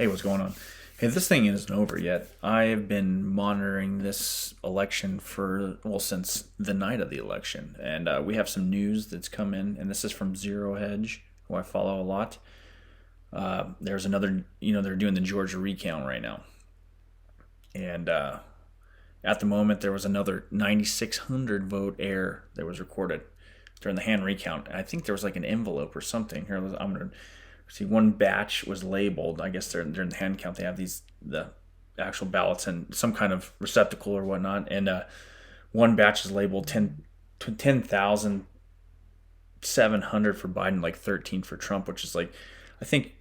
Hey, what's going on? Hey, this thing isn't over yet. I have been monitoring this election since the night of the election. And we have some news that's come in, and this is from Zero Hedge, who I follow a lot. There's another, they're doing the Georgia recount right now. And at the moment, there was another 9,600 vote error that was recorded during the hand recount. I think there was like an envelope or something. Here, I'm going to see, one batch was labeled. I guess during the hand count they have the actual ballots in some kind of receptacle or whatnot, and one batch is labeled 10,700 for Biden, like 13 for Trump, which is like, I think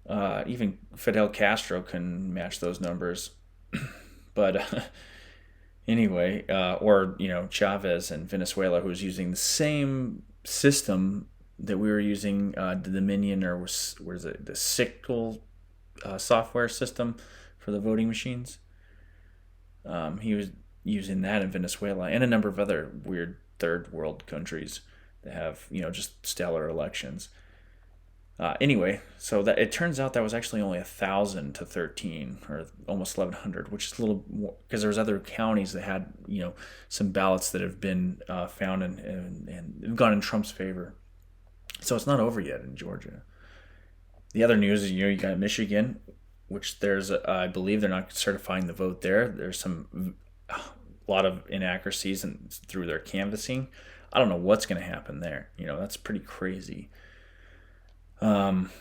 even Fidel Castro can match those numbers. But anyway, or Chavez in Venezuela, who was using the same system that we were using, the Dominion, or was it the Sickle software system for the voting machines. He was using that in Venezuela and a number of other weird third world countries that have just stellar elections. Anyway, so that it turns out that was actually only 1,000 to 13, or almost 1,100, which is a little more because there was other counties that had some ballots that have been found and gone in Trump's favor. So it's not over yet in Georgia. The other news is you got Michigan, which I believe they're not certifying the vote there. There's a lot of inaccuracies through their canvassing. I don't know what's going to happen there. That's pretty crazy. What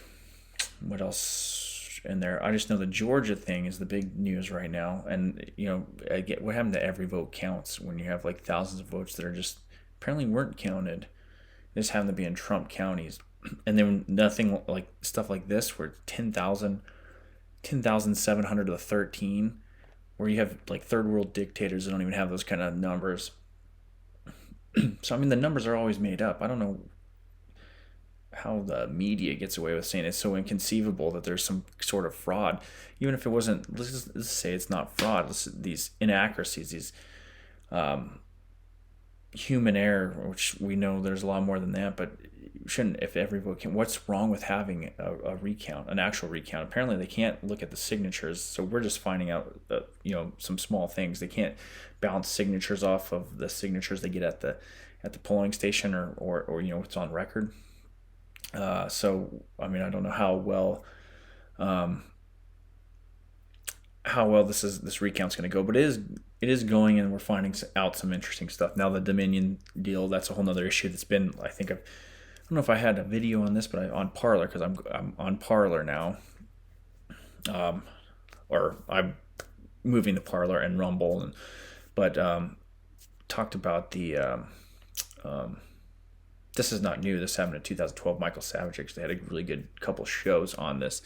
else in there? I just know the Georgia thing is the big news right now, and I get what happened to every vote counts when you have like thousands of votes that are just apparently weren't counted. They just happen to be in Trump counties, and then nothing like stuff like this where 10,700 to 13, where you have like third world dictators that don't even have those kind of numbers. So I mean the numbers are always made up. I don't know how the media gets away with saying it's so inconceivable that there's some sort of fraud, even if it wasn't. Let's say it's not fraud. These inaccuracies, these human error, which we know there's a lot more than that, but shouldn't, if every vote can, what's wrong with having a recount, an actual recount? Apparently they can't look at the signatures, so we're just finding out some small things. They can't bounce signatures off of the signatures they get at the polling station, or what's on record. So I mean, I don't know how well this recount's going to go, but it is going, and we're finding out some interesting stuff. Now the Dominion deal, that's a whole nother issue that's been, I don't know if I had a video on this, but on Parler, because I'm on Parler now, or I'm moving to Parler and Rumble, but talked about the this is not new. This happened in 2012. Michael Savage actually had a really good couple shows on this,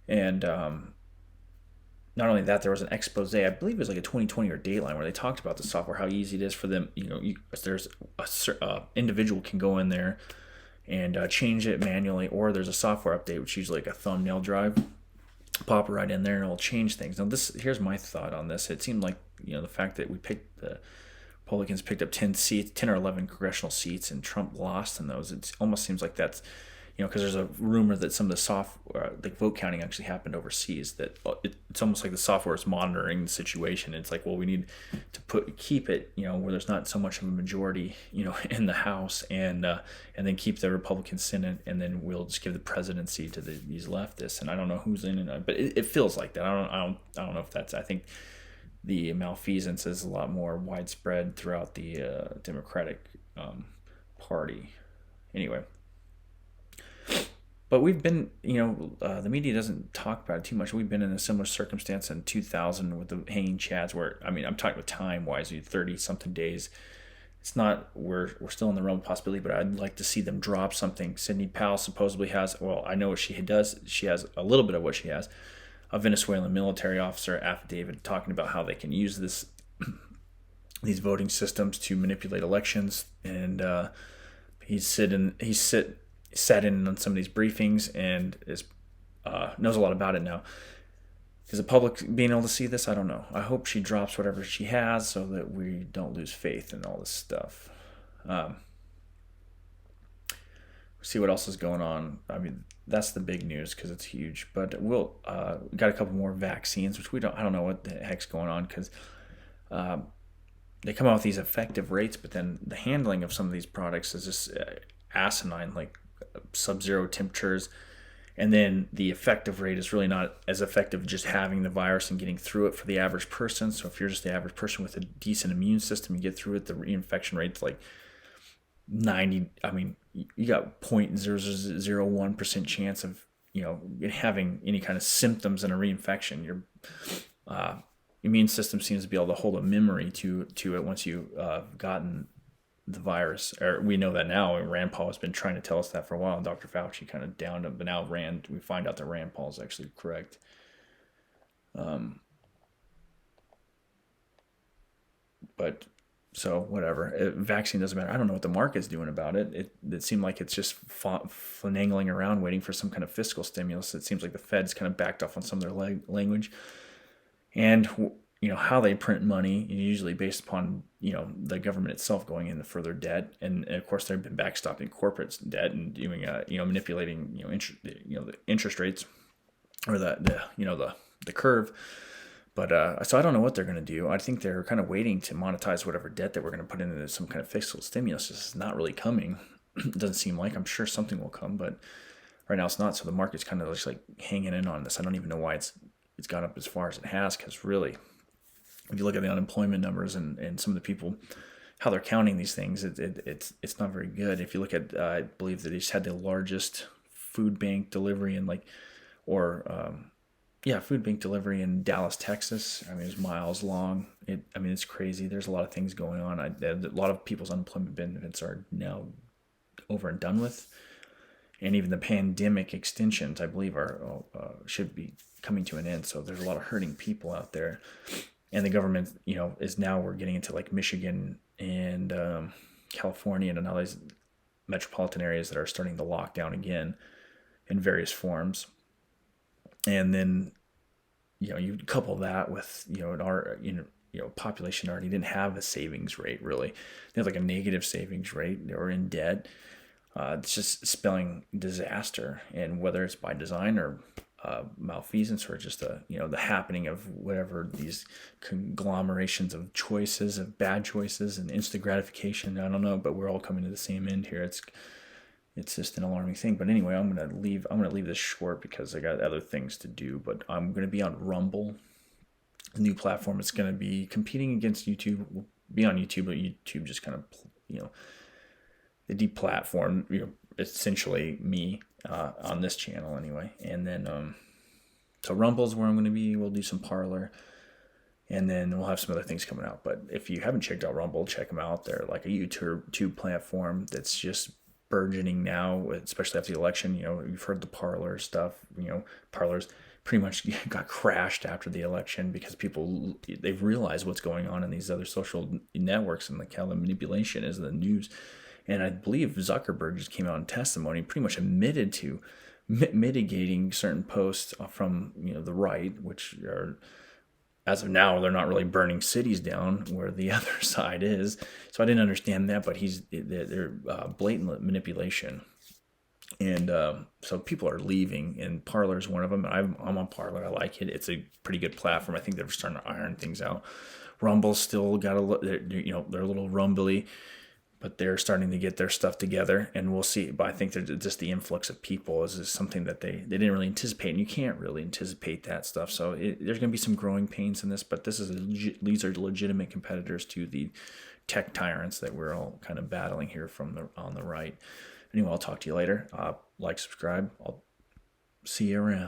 and not only that, there was an expose. I believe it was like a 2020 or Dateline, where they talked about the software, how easy it is for them. There's a individual can go in there and change it manually, or there's a software update, which is usually like a thumbnail drive. Pop it right in there, and it'll change things. Now, here's my thought on this. It seemed like the fact that the Republicans picked up 10 or 11 congressional seats, and Trump lost in those. It almost seems like that's because there's a rumor that some of the vote counting actually happened overseas. That it's almost like the software is monitoring the situation. It's like, well, we need to keep it, where there's not so much of a majority, in the House, and then keep the Republican Senate, and then we'll just give the presidency to these leftists. And I don't know who's in it, but it feels like that. I don't know if that's. I think the malfeasance is a lot more widespread throughout the Democratic Party. Anyway. But we've been, the media doesn't talk about it too much. We've been in a similar circumstance in 2000 with the hanging chads, where, I mean, I'm talking about time-wise, 30-something days. It's not, we're still in the realm of possibility, but I'd like to see them drop something. Sidney Powell supposedly has, well, I know what she does. She has a little bit of what she has. A Venezuelan military officer affidavit talking about how they can use these voting systems to manipulate elections. And he's sat in on some of these briefings and knows a lot about it now. Is the public being able to see this? I don't know. I hope she drops whatever she has so that we don't lose faith in all this stuff. See what else is going on. I mean, that's the big news because it's huge. But we'll got a couple more vaccines, which we don't. I don't know what the heck's going on because they come out with these effective rates, but then the handling of some of these products is just asinine, like sub-zero temperatures, and then the effective rate is really not as effective just having the virus and getting through it for the average person. So if you're just the average person with a decent immune system, you get through it, the reinfection rate's like 90. I mean, you got 0.0001% chance of having any kind of symptoms in a reinfection. Your immune system seems to be able to hold a memory to it once you've gotten the virus, or we know that now. Rand Paul has been trying to tell us that for a while, and Dr. Fauci kind of downed him, but now we find out that Rand Paul is actually correct. But so whatever, vaccine doesn't matter. I don't know what the market's doing about it. It seemed like it's just finagling around waiting for some kind of fiscal stimulus. It seems like the Fed's kind of backed off on some of their language, and how they print money is usually based upon the government itself going into further debt, and of course they've been backstopping corporate debt and doing manipulating the interest rates or the curve. But so I don't know what they're going to do. I think they're kind of waiting to monetize whatever debt that we're going to put into some kind of fiscal stimulus. This is not really coming. It doesn't seem like. I'm sure something will come, but right now it's not. So the market's kind of just like hanging in on this. I don't even know why it's gone up as far as it has, because really, if you look at the unemployment numbers and some of the people, how they're counting these things, it's not very good. If you look at, I believe that they just had the largest food bank delivery in food bank delivery in Dallas, Texas. I mean, it's miles long. It's crazy. There's a lot of things going on. A lot of people's unemployment benefits are now over and done with, and even the pandemic extensions, I believe, should be coming to an end. So there's a lot of hurting people out there. And the government, is now, we're getting into like Michigan and California and all these metropolitan areas that are starting to lock down again in various forms. And then, you couple that with, our population already didn't have a savings rate really. They have like a negative savings rate. They were in debt. It's just spelling disaster, and whether it's by design or malfeasance, or just the happening of whatever these conglomerations of choices, of bad choices and instant gratification. I don't know, but we're all coming to the same end here. It's just an alarming thing. But anyway, I'm gonna leave this short because I got other things to do. But I'm gonna be on Rumble, the new platform. It's gonna be competing against YouTube. We'll be on YouTube, but YouTube just kind of the deplatform, essentially me on this channel anyway. And then so Rumble's where I'm going to be. We'll do some Parler, and then we'll have some other things coming out. But if you haven't checked out Rumble, check them out. They're like a YouTube platform that's just burgeoning now, especially after the election. You've heard the Parler stuff. Parler's pretty much got crashed after the election because they've realized what's going on in these other social networks and like how the manipulation is in the news. And I believe Zuckerberg just came out in testimony, pretty much admitted to mitigating certain posts from the right, which are, as of now, they're not really burning cities down where the other side is. So I didn't understand that, but they're blatant manipulation. And so people are leaving, and Parler is one of them. I'm on Parler. I like it. It's a pretty good platform. I think they're starting to iron things out. Rumble's still got they're a little rumbly, but they're starting to get their stuff together, and we'll see. But I think just the influx of people is something that they didn't really anticipate, and you can't really anticipate that stuff. So there's going to be some growing pains in this, but these are legitimate competitors to the tech tyrants that we're all kind of battling here on the right. Anyway, I'll talk to you later. Like, subscribe. I'll see you around.